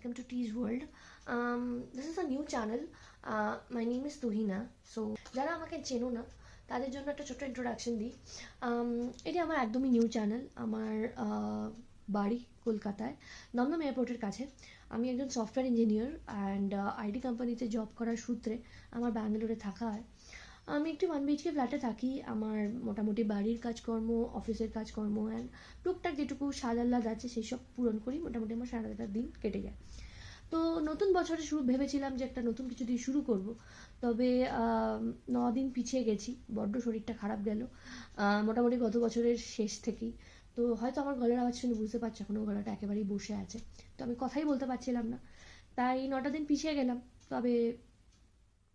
welcome to Tea's World. This is a new channel. My name is Tuhina. So যারা আমাকে চেনো না তাদের জন্য একটা ছোট্ট ইন্ট্রোডাকশন দিই। এটি আমার একদমই নিউ চ্যানেল। আমার বাড়ি কলকাতায়, দমদম এয়ারপোর্টের কাছে। আমি একজন সফটওয়্যার ইঞ্জিনিয়ার অ্যান্ড আইটি কোম্পানিতে জব করার সূত্রে আমার ব্যাঙ্গালোরে থাকা হয়। আমি একটি 1 BHK ফ্ল্যাটে থাকি। আমার মোটামুটি বাড়ির কাজকর্ম, অফিসের কাজকর্ম অ্যান্ড টুকটাক যেটুকু সাজাল্লাদ আছে সেই সব পূরণ করি। মোটামুটি আমার সারাটা দিন কেটে যায়। তো নতুন বছরে ভেবেছিলাম যে একটা নতুন কিছু দিয়ে শুরু করব, তবে 9 দিন পিছিয়ে গেছি। বড্ড শরীরটা খারাপ গেল মোটামুটি গত বছরের শেষ থেকেই। তো হয়তো আমার গলার আওয়াজ শুনে বুঝতে পারছো এখনও গলাটা একেবারেই বসে আছে, তো আমি কথাই বলতে পারছিলাম না, তাই 9টা দিন পিছিয়ে গেলাম। তবে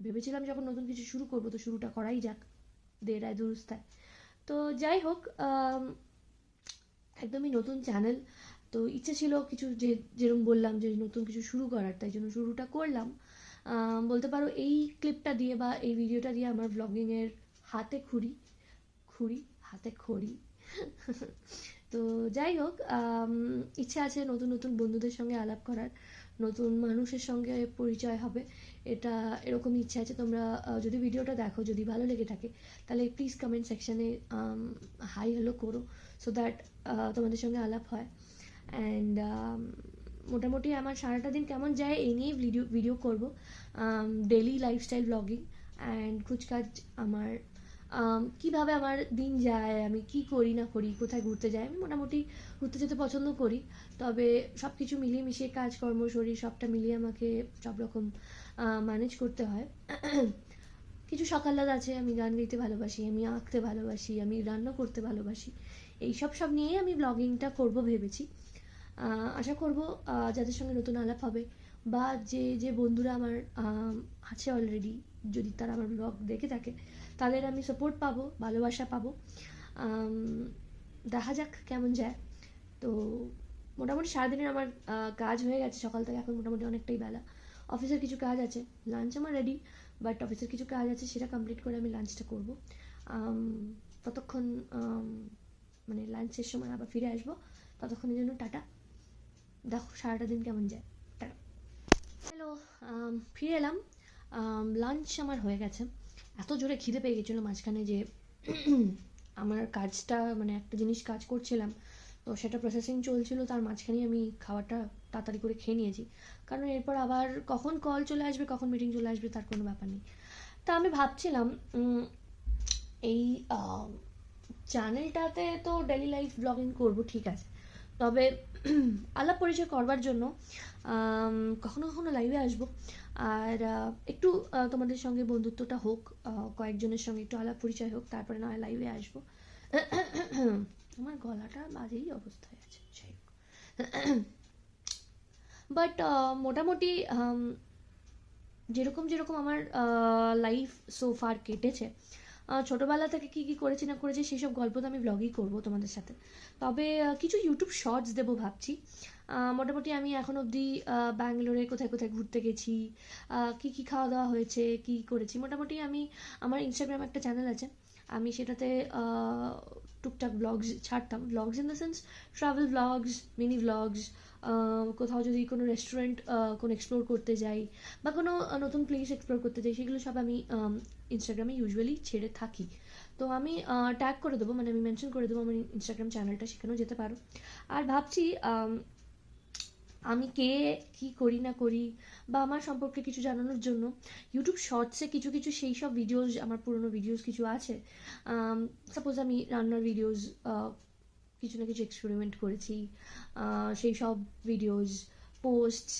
ভেবেছিলাম যখন নতুন কিছু শুরু করবো তো শুরুটা করাই যাক, দেড় আয় দুরুস্তায়। তো যাই হোক, একদমই নতুন চ্যানেল। তো ইচ্ছে ছিল কিছু, যেরকম বললাম যে নতুন কিছু শুরু করার, তাই জন্য শুরুটা করলাম। বলতে পারো এই ক্লিপটা দিয়ে বা এই ভিডিওটা দিয়ে আমার ব্লগিংয়ের হাতে খড়ি তো যাই হোক, ইচ্ছে আছে নতুন নতুন বন্ধুদের সঙ্গে আলাপ করার, নতুন মানুষের সঙ্গে পরিচয় হবে, এটা এরকম ইচ্ছা আছে। তোমরা যদি ভিডিওটা দেখো, যদি ভালো লেগে থাকে, তাহলে প্লিজ কমেন্ট সেকশানে হাই হ্যালো করো, সো দ্যাট তোমাদের সঙ্গে আলাপ হয়। অ্যান্ড মোটামুটি আমার সারাটা দিন কেমন যায় এই নিয়েই ভিডিও করবো। ডেলি লাইফস্টাইল ব্লগিং অ্যান্ড কুচকাচ আমার কীভাবে আমার দিন যায়, আমি কি করি না করি, কোথায় ঘুরতে যাই। আমি মোটামুটি ঘুরতে যেতে পছন্দ করি, তবে সব কিছু মিলিয়ে মিশিয়ে কাজকর্ম, শরীর সবটা মিলিয়ে আমাকে সব রকম ম্যানেজ করতে হয়। কিছু সকালদাদ আছে, আমি গান গাইতে ভালোবাসি, আমি আঁকতে ভালোবাসি, আমি রান্না করতে ভালোবাসি। সব নিয়েই আমি ব্লগিংটা করব ভেবেছি। আশা করব যাদের সঙ্গে নতুন আলাপ হবে বা যে বন্ধুরা আমার আছে অলরেডি, যদি তারা আমার ব্লগ দেখে থাকে, তাদের আমি সাপোর্ট পাবো, ভালোবাসা পাবো। দেখা যাক কেমন যায়। তো মোটামুটি সারাদিনের আমার কাজ হয়ে গেছে সকাল থেকে, এখন মোটামুটি অনেকটাই বেলা। অফিসের কিছু কাজ আছে, লাঞ্চ আমার রেডি, বাট অফিসের কিছু কাজ আছে, সেটা কমপ্লিট করে আমি লাঞ্চটা করবো। ততক্ষণ মানে লাঞ্চের সময় আবার ফিরে আসবো, ততক্ষণের জন্য টাটা। দেখো সারাটা দিন কেমন যায়। টাটা। হ্যালো, ফিরে এলাম। লাঞ্চ আমার হয়ে গেছে। এত জোরে খিদে পেয়ে গেছিলো মাঝখানে যে আমার কাজটা, মানে একটা জিনিস কাজ করছিলাম, তো সেটা প্রসেসিং চলছিল, তার মাঝখানেই আমি খাওয়াটা তাড়াতাড়ি করে খেয়ে নিয়েছি, কারণ এরপর আবার কখন কল চলে আসবে, কখন মিটিং চলে আসবে, তার কোনো ব্যাপার নেই। তা আমি ভাবছিলাম এই চ্যানেলটাতে তো ডেলি লাইফ ব্লগিং করবো, ঠিক আছে, তবে আলাপ পরিচয় করবার জন্য কখনো কখনো লাইভে আসবো, আর একটু তোমাদের সঙ্গে বন্ধুত্বটা হোক, কয়েকজনের সঙ্গে একটু আলাপ পরিচয় হোক, তারপরে না হয় লাইভে আসবো। আমার গলাটা বাজেই অবস্থায় আছে, যাই হোক। বাট মোটামুটি যেরকম আমার লাইফ সোফার কেটেছে, ছোটোবেলা থেকে কী করেছি না করেছি সেই সব গল্প তো আমি ব্লগই করবো তোমাদের সাথে। তবে কিছু ইউটিউব শর্টস দেবো ভাবছি। মোটামুটি আমি এখন অবধি ব্যাঙ্গালোরে কোথায় কোথায় ঘুরতে গেছি, কী খাওয়া দাওয়া হয়েছে, কী করেছি, মোটামুটি আমি, আমার ইনস্টাগ্রাম একটা চ্যানেল আছে, আমি সেটাতে টুকটাক ব্লগস ছাড়তাম। Blogs in the sense travel blogs, mini blogs, কোথাও যদি কোনো রেস্টুরেন্ট কোনো এক্সপ্লোর করতে যাই বা কোনো নতুন প্লেস এক্সপ্লোর করতে যাই, সেগুলো সব আমি ইনস্টাগ্রামে ইউজুয়ালি ছেড়ে থাকি। তো আমি ট্যাগ করে দেবো, মানে আমি মেনশন করে দেবো আমার ইনস্টাগ্রাম চ্যানেলটা, সেখানেও যেতে পারো। আর ভাবছি আমি কে, কী করি না করি বা আমার সম্পর্কে কিছু জানানোর জন্য ইউটিউব শর্টসে কিছু সেই সব ভিডিওস, আমার পুরনো ভিডিওস কিছু আছে। সাপোজ আমি রান্নার ভিডিওস কিছু না কিছু এক্সপেরিমেন্ট করেছি, সেই সব ভিডিওস, পোস্টস,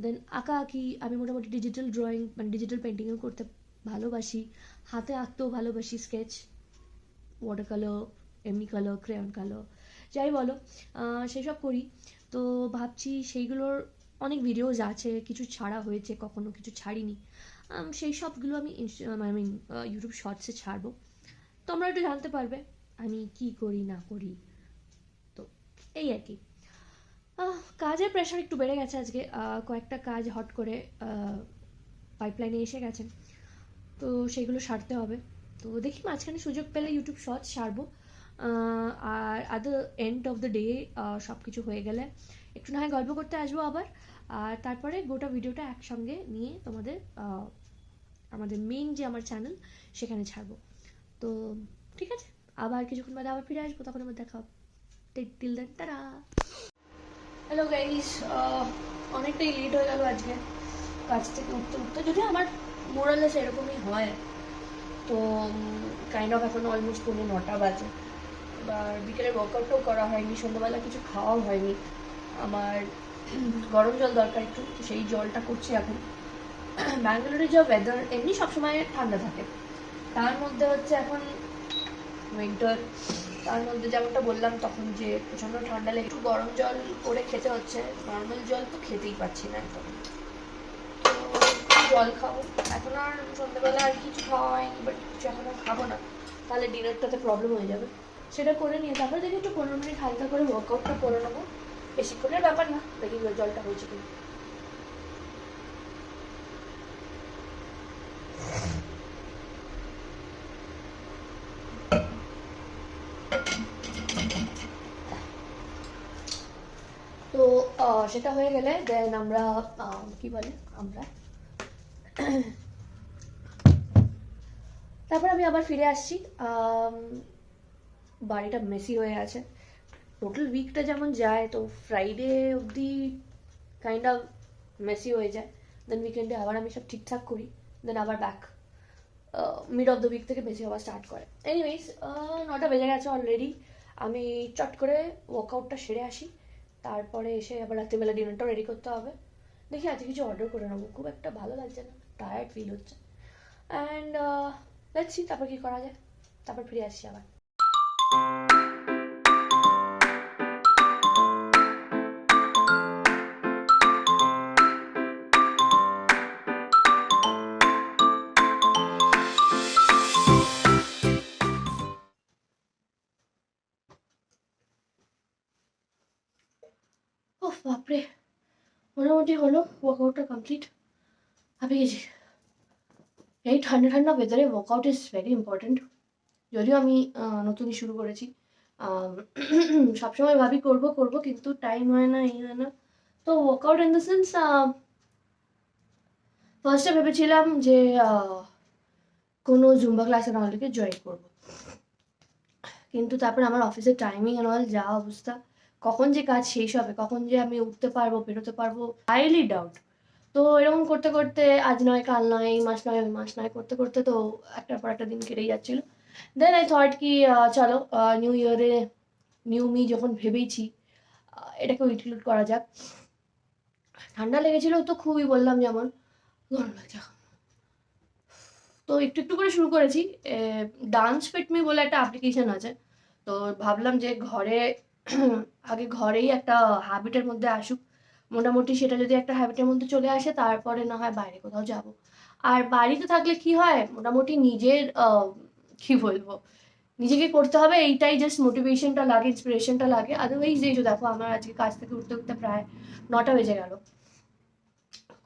দেন আঁকি। আমি মোটামুটি ডিজিটাল ড্রয়িং, মানে ডিজিটাল পেন্টিংও করতে ভালোবাসি, হাতে আঁকতেও ভালোবাসি, স্কেচ, ওয়াটার কালার, এমনি কালার, ক্রেয়ন কালার, যাই বলো, সেই সব করি। তো ভাবছি সেইগুলোর অনেক ভিডিওস আছে, কিছু ছাড়া হয়েছে, কখনো কিছু ছাড়িনি, সেই সবগুলো আমি ইউটিউব শর্টসে ছাড়বো, তোমরা একটু জানতে পারবে আমি কি করি না করি। তো এই আর কি। কাজের প্রেশার একটু বেড়ে গেছে আজকে, কয়েকটা কাজ হট করে পাইপলাইনে এসে গেছে, তো সেগুলো সারতে হবে। তো দেখি মাঝখানে সুযোগ পেলে ইউটিউব শর্টস ছাড়বো। আর at the end of the day সব কিছু হয়ে গেলে একটু না হয় গল্প করতে আসবো আবার, আর তারপরে গোটা ভিডিওটা একসঙ্গে নিয়ে তোমাদের আমাদের মেইন যে আমার চ্যানেল সেখানে ছাড়বো। তো ঠিক আছে, আবার কিছুক্ষণ বাদে আবার ফিরে আসবো, তখন আমার দেখা হবে। Till then, tata. Hello guys, অনেকটাই লেট হয়ে গেল আজকে কাজ থেকে উঠতে উঠতে, যদি আমার মোরালেস এরকমই হয়। তো কাইন্ড অফ এখন অলমোস্ট 9:30 বাজে, এবার বিকেলের ওয়ার্কআউটটাও করা হয়নি, সন্ধ্যাবেলা কিছু খাওয়াও হয়নি। আমার গরম জল দরকার একটু, তো সেই জলটা করছি এখন। ব্যাঙ্গালোরে যা ওয়েদার, এমনি সবসময় ঠান্ডা থাকে, তার মধ্যে হচ্ছে এখন উইন্টার, তার মধ্যে যেমনটা বললাম তখন যে প্রচণ্ড ঠান্ডা লেগে একটু গরম জল করে খেতে হচ্ছে, নর্মাল জল তো খেতেই পাচ্ছি না একদম। তো জল খাবো এখন, আর সন্ধ্যাবেলা আর কিছু খাওয়া হয়নি, বাট কিছু এখন আর খাবো না, তাহলে ডিনারটাতে প্রবলেম হয়ে যাবে। সেটা করে নিয়ে তারপরে দেখি একটু 15 মিনিট হালকা করে ওয়ার্কআউটটা করে নেবো, বেশিক্ষণের ব্যাপার না, দেখি জলটা হয়েছে কিনা। তো সেটা হয়ে গেলে দেন আমরা কি বলে আমরা তারপর আমি আবার ফিরে আসছি। বাড়িটা মেসি হয়ে আছে, টোটাল উইকটা যেমন যায়, তো ফ্রাইডে অবধি কাইন্ড অফ মেসি হয়ে যায়, দেন উইকেন্ডে আবার আমি সব ঠিকঠাক করি, দেন আবার back mid of the week থেকে মেসি হওয়া স্টার্ট করে। এনিওয়েজ 9টা বেজে গেছে অলরেডি, আমি চট করে ওয়ার্কআউটটা সেরে আসি, তারপরে এসে আবার রাত্রিবেলা ডিনারটাও রেডি করতে হবে। দেখি আজকে কিছু অর্ডার করে নেবো, খুব একটা ভালো লাগছে না, টায়ার্ড ফিল হচ্ছে। অ্যান্ড লেটস সি তারপর কী করা যায়, তারপর ফিরে আসছি আবার। ও বাপরে, মোটামুটি হলো ওয়ার্কআউটটা কমপ্লিট, হাঁপিয়ে গেছি। এই ঠান্ডা ঠান্ডা ওয়েদারে ওয়ার্কআউট ইজ ভেরি ইম্পর্টেন্ট। যদিও আমি নতুনই শুরু করেছি, সবসময় ভাবি করব করব, কিন্তু টাইম হয় না, এই হয় না। তো ওয়ার্কআউট ইন দ্য সেন্স, ফার্স্টে ভেবেছিলাম যে কোনো জুম্বা ক্লাসে নাহলে জয়েন করব, কিন্তু তারপর আমার অফিসের টাইমিং অ্যান্ড অল যা অবস্থা, কখন যে কাজ শেষ হবে, কখন যে আমি উঠতে পারবো বেরোতে পারবো, হাইলি ডাউট। তো এরকম করতে করতে আজ নয় কাল নয়, এই মাস নয় ওই মাস নয় করতে করতে তো একটার পর একটা দিন কেটেই যাচ্ছিল। দেন আই থট কি চলো নিউ ইয়ারে নিউ মি যখন ভেবেইছি, এটাকে ইনক্লুড করা যাক। ঠান্ডা লেগেছিল তো খুবই, বললাম যেমন, গরম লাগছে। তো একটু একটু করে শুরু করেছি। ডান্স ফিট মি বলে একটা অ্যাপ্লিকেশন আছে, তো ভাবলাম যে ঘরে আগে ঘরেই একটা হ্যাবিটের মধ্যে আসুক, মোটামুটি সেটা যদি একটা হ্যাবিটের মধ্যে চলে আসে তারপরে না হয় বাইরে কোথাও যাব। আর বাড়িতে থাকলে কি হয়, মোটামুটি নিজের কি বলবো, নিজেকে করতে হবে এইটাই জাস্ট মোটিভেশনটা লাগে, ইন্সপিরেশনটা লাগে। আদারওয়াইজ এই যে দেখো, আমার আজকে কাজ থেকে উঠতে উঠতে প্রায় 9টা বেজে গেল,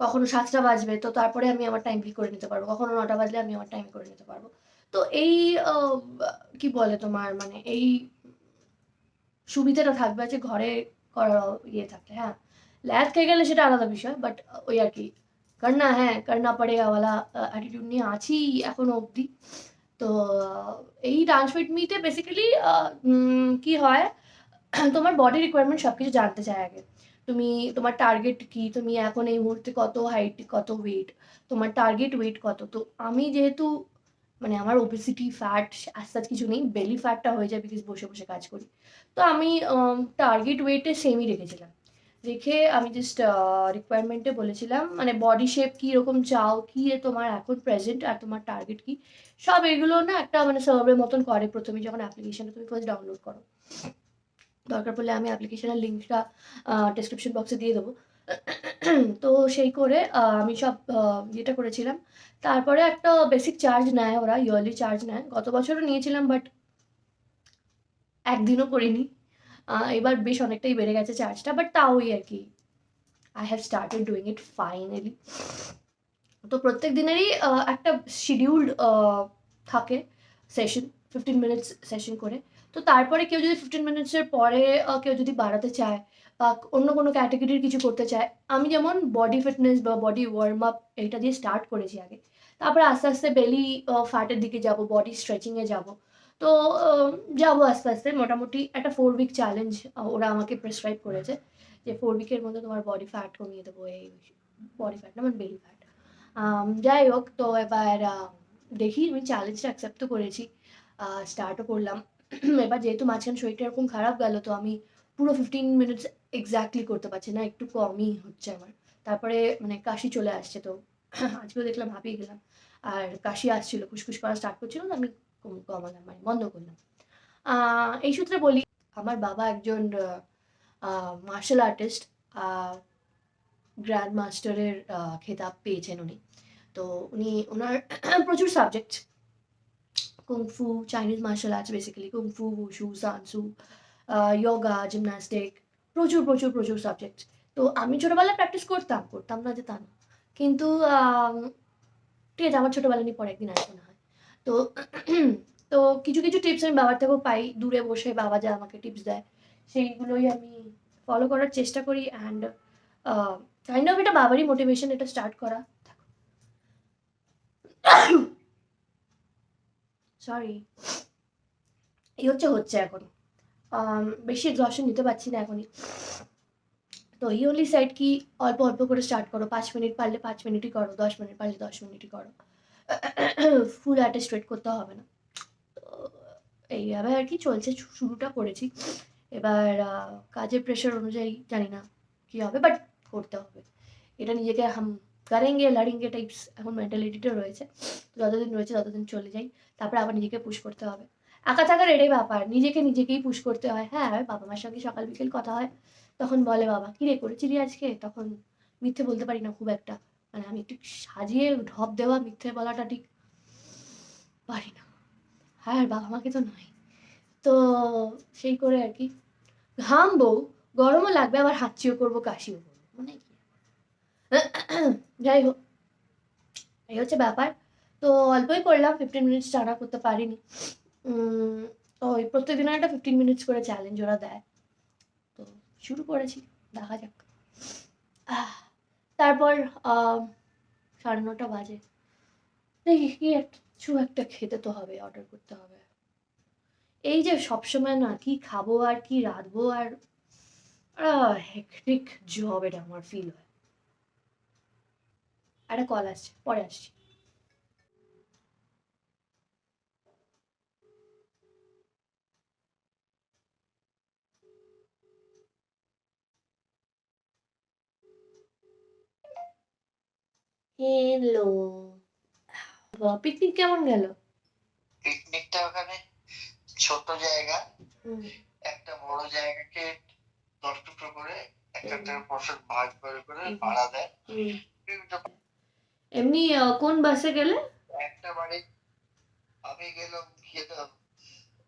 কখনো 7টা বাজবে, তো তারপরে আমি আমার টাইম করে নিতে পারবো, কখনো 9টা বাজলে আমি আমার টাইম করে নিতে পারবো। তো এই কি বলে তোমার, মানে এই সুবিধাটা থাকবে যে ঘরে করার ইয়ে থাকলে। হ্যাঁ, ল্যাদ খেয়ে গেলে সেটা আলাদা বিষয়, বাট ওই আর কি, করনা হ্যাঁ করনা পড়েগাওয়ালা অ্যাটিটিউড নিয়ে আছি এখনো অবধি। তো এই ডান্স ফিট মিতে বেসিক্যালি কি হয়, তোমার বডি রিকোয়ারমেন্ট সব কিছু জানতে চায় আগে। তুমি তোমার টার্গেট কি, তুমি এখন এই মুহূর্তে কত হাইট, কত ওয়েট, তোমার টার্গেট ওয়েট কত। তো আমি যেহেতু মানে আমার ওবেসিটি ফ্যাট আস্তে কিছু নেই, বেলি ফ্যাটটা হয়ে যায় বিকজ বসে বসে কাজ করি, তো আমি টার্গেট ওয়েটে সেমই রেখেছিলাম। রেখে আমি জাস্ট রিকোয়ারমেন্টে বলেছিলাম, মানে বডি শেপ কীরকম চাও, কী তোমার এখন প্রেজেন্ট, আর তোমার টার্গেট কী, সব এগুলো না একটা মানে সার্ভের মতন করে প্রথমে যখন অ্যাপ্লিকেশনটা তুমি ফার্স্ট ডাউনলোড করো। দরকার পড়লে আমি অ্যাপ্লিকেশনের লিঙ্কটা ডেসক্রিপশন বক্সে দিয়ে দেবো। তো সেই করে আমি সব ইয়েটা করেছিলাম। তারপরে একটা বেসিক চার্জ নেয় ওরা, ইয়ারলি চার্জ নেয়, গত বছরও নিয়েছিলাম, বাট একদিনও করিনি। এবার বেশ অনেকটাই বেড়ে গেছে চার্জটা, বাট তাও ওই আর কি, I have started doing it finally. তো প্রত্যেক দিনেরই একটা শিডিউল্ড থাকে সেশন, 15 মিনিটস সেশন করে। তো তারপরে কেউ যদি 15 মিনিটসের পরে কেউ যদি বাড়াতে চায় বা অন্য কোনো ক্যাটাগরির কিছু করতে চায়, আমি যেমন বডি ফিটনেস বা বডি ওয়ার্ম আপ এটা দিয়ে স্টার্ট করেছি আগে। তারপরে আস্তে আস্তে বেলি ফ্যাটের দিকে যাব, বডি স্ট্রেচিংয়ে যাব। তো যাবো আস্তে আস্তে। মোটামুটি একটা 4 উইক চ্যালেঞ্জ ওরা আমাকে প্রেসক্রাইব করেছে যে 4 উইকের মধ্যে তোমার বডি ফ্যাট কমিয়ে দেবো। এই বডি ফ্যাট না, মানে বেলি ফ্যাট। যাই হোক, তো এবার দেখি, আমি চ্যালেঞ্জটা অ্যাকসেপ্ট তো করেছি, স্টার্টও করলাম। এবার যেহেতু মাঝখানে শরীরটা এরকম খারাপ গেল, তো আমি পুরো 15 মিনিটস এক্স্যাক্টলি করতে পারছি না, একটু কমই হচ্ছে আমার। তারপরে মানে কাশি চলে আসছে, তো আজকেও দেখলাম হাঁপিয়ে গেলাম। আর কাশি আসছিল, ফুসফুস করা স্টার্ট করছিল, তো আমি কমালাম, মানে বন্ধ করলাম। এই সূত্রে বলি, আমার বাবা একজন মার্শাল আর্টিস্ট, গ্র্যান্ড মাস্টারের খেতাব পেয়েছেন উনি। তো উনি ওনার প্রচুর subject, kung fu, Chinese martial arts, basically kung fu, wushu, sanshou, yoga, gymnastic, প্রচুর প্রচুর প্রচুর সাবজেক্ট। তো আমি ছোটোবেলায় প্র্যাকটিস করতাম না যে তা না, কিন্তু ঠিক আছে, আমার ছোটোবেলা নিয়ে পরে একদিন আসবে না হয়। তো তো কিছু কিছু টিপস আমি বাবার থেকেও পাই, দূরে বসে বাবা যা আমাকে টিপস দেয় সেইগুলোই আমি ফলো করার চেষ্টা করি। অ্যান্ড কাইন্ড অফ এটা বাবারই মোটিভেশন এটা স্টার্ট করা। সরি, এই হচ্ছে এখন বেশি এক্সস্টন নিতে পারছি না এখনই। তো এই অনলি সাইড কি, অল্প অল্প করে স্টার্ট করো, 5 মিনিট পারলে 5 মিনিটই করো, 10 মিনিট পারলে 10 মিনিটই করো, ফুল স্ট্রেট করতে হবে না। তো এইভাবে আর কি চলছে, শুরুটা করেছি। এবার কাজের প্রেশার অনুযায়ী জানি না কী হবে, বাট করতে হবে এটা, নিজেকে হাম করেঙ্গে লড়েঙ্গে টাইপস এখন মেন্টালিটিটা রয়েছে। যতদিন রয়েছে ততদিন চলে যাই, তারপরে আবার নিজেকে পুশ করতে হবে। একা থাকার এটাই ব্যাপার, নিজেকেই পুশ করতে হয়। হ্যাঁ, বাবা মার সঙ্গে সকাল বিকেল কথা হয়, তখন বলে বাবা কী রে করেছিলি আজকে, তখন মিথ্যে বলতে পারি না খুব একটা, মানে আমি একটু সাজিয়ে ঢপ দেওয়া মিথ্যে বলাটা ঠিক পারি না। হ্যাঁ, বাবা মাকে তো নয়, তো সেই করে আর কি ঘামবো, গরমও লাগবে, আবার হাঁচিও করবো, কাশিও করবো, মানে কি। যাই হোক, এই হচ্ছে ব্যাপার। তো অল্পই করলাম, 15 মিনিটস টানা করতে পারিনি। ওই প্রত্যেকদিনের একটা 15 মিনিটস করে চ্যালেঞ্জ ওরা দেয়, তো শুরু করেছি, দেখা যাক। তারপর 9:30 বাজে, দেখি কি কিছু একটা খেতে তো হবে, অর্ডার করতে হবে। এই যে সবসময় না কি খাবো আর কি রাঁধবো, আর হেক্টিক জব এটা আমার ফিল হয়। একটা কল আসছে, পরে আসছি। হ্যালো, পিকনিক কেমন গেল? পিকনিকটা ওখানে ছোট জায়গা, একটা বড় জায়গাকে 10 টুকরো করে একটা পোর্শন ভাগ করে করে ভাড়া দেয়। এমনি কোন বাসে গেলে? একটা বাড়ি আমি গেলাম, গেলাম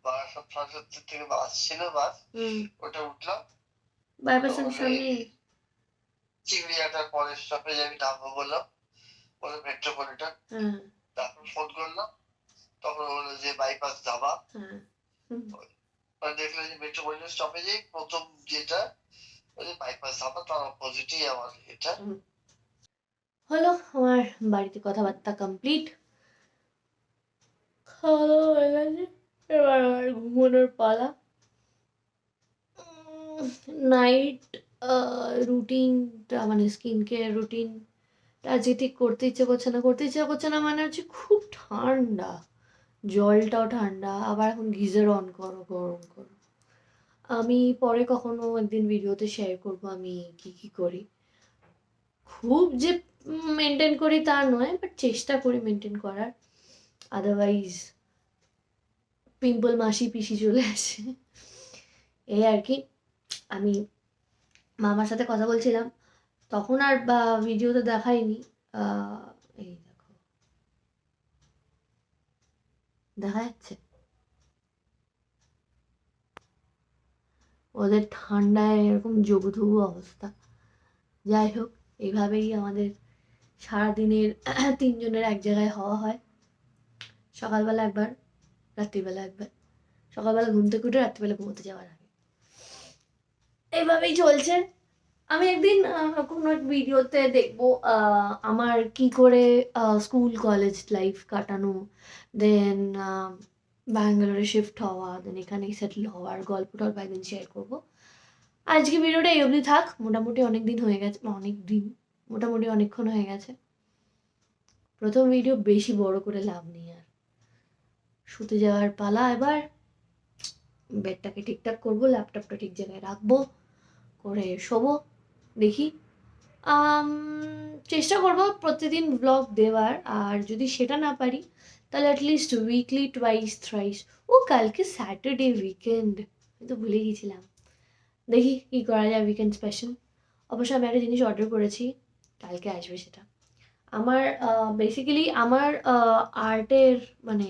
বারাসাত সরস্বতী থেকে বাস ছিল, বাস ওটা উঠলাম, বাইপাসের সামনে চিংড়িয়াটার পরের স্টপেজ আমি নামবো বললাম, বলে মেট্রোপলিটন। তারপর ফোন করলাম, তখন বললো যে বাইপাস ধাবা। দেখলাম যে মেট্রোপলিটন স্টপেজে প্রথম যেটা বাইপাস ধাবা, তার অপোজিটই আমার এটা হলো। আমার বাড়িতে কথাবার্তা কমপ্লিট, খাওয়া দাওয়া হয়ে গেছে, এবার আমার ঘুমানোর পালা। নাইট রুটিনটা, মানে স্কিন কেয়ার রুটিনটা যেটি করতে ইচ্ছে করছে না, মানে হচ্ছে খুব ঠান্ডা, জলটাও ঠান্ডা, আবার এখন গিজার অন করো, গরম করো। আমি পরে কখনো একদিন ভিডিওতে শেয়ার করবো আমি কি করি। খুব যে মেনটেন করি তা নয়, বাট চেষ্টা করি মেনটেন করার, আদারওয়াইজ পিম্পল মাসি পিসি চলে আসে। এই আর কি। আমি মামার সাথে কথা বলছিলাম, তখন আর ভিডিওতে দেখাইনি। এই দেখো, দেখা যাচ্ছে ওদের ঠান্ডায় এরকম জবুথবু অবস্থা। যাই হোক, এইভাবেই আমাদের সারাদিনের 3 জনের এক জায়গায় হওয়া হয়, সকালবেলা একবার, রাত্রিবেলা একবার, সকালবেলা ঘুম থেকে উঠে রাত্রিবেলা ঘুমোতে যাওয়ার আগে। এইভাবেই চলছে। আমি একদিন কোনো এক ভিডিওতে দেখবো আমার কি করে স্কুল কলেজ লাইফ কাটানো, দেন ব্যাঙ্গালোরে শিফট হওয়া, দেন এখানে সেটেল হওয়ার গল্প টল্প একদিন শেয়ার করবো। আজকে ভিডিওটা এই অবধি থাক, মোটামুটি অনেক দিন হয়ে গেছে, মোটামুটি অনেকক্ষণ হয়ে গেছে। প্রথম ভিডিও বেশি বড় করে লাভ নেই আর, শুতে যাওয়ার পালা এবার। বেডটাকে ঠিকঠাক করবো, ল্যাপটপটা ঠিক জায়গায় রাখবো, করে শোবো। দেখি চেষ্টা করবো প্রতিদিন ব্লগ দেওয়ার, আর যদি সেটা না পারি তাহলে অ্যাটলিস্ট উইকলি টুয়াইস থ্রাইস। ও কালকে স্যাটারডে, উইকেন্ড, আমি তো ভুলে গেছিলাম। দেখি কী করা যায় উইকেন্ড স্পেশাল। অবশ্য আমি একটা জিনিস অর্ডার করেছি, কালকে আসবে সেটা। আমার বেসিক্যালি আমার আর্টের মানে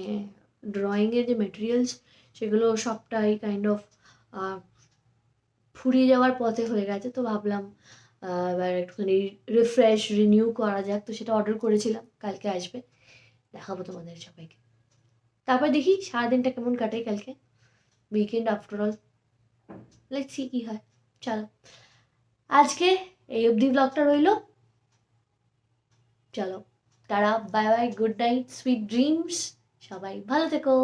ড্রয়িংয়ের যে মেটেরিয়ালস সেগুলো সবটাই কাইন্ড অফ ফুরিয়ে যাওয়ার পথে হয়ে গেছে, তো ভাবলাম এবার একটুখানি রিফ্রেশ রিনিউ করা যাক, তো সেটা অর্ডার করেছিলাম, কালকে আসবে, দেখাবো তোমাদের সবাইকে। তারপর দেখি সারাদিনটা কেমন কাটাই কালকে, weekend after all, let's see কী হয়। চলো আজকে এই অবধি ব্লগটা রইলো। চলো tata, bye bye, good night, sweet dreams, সবাই ভালো থেকো।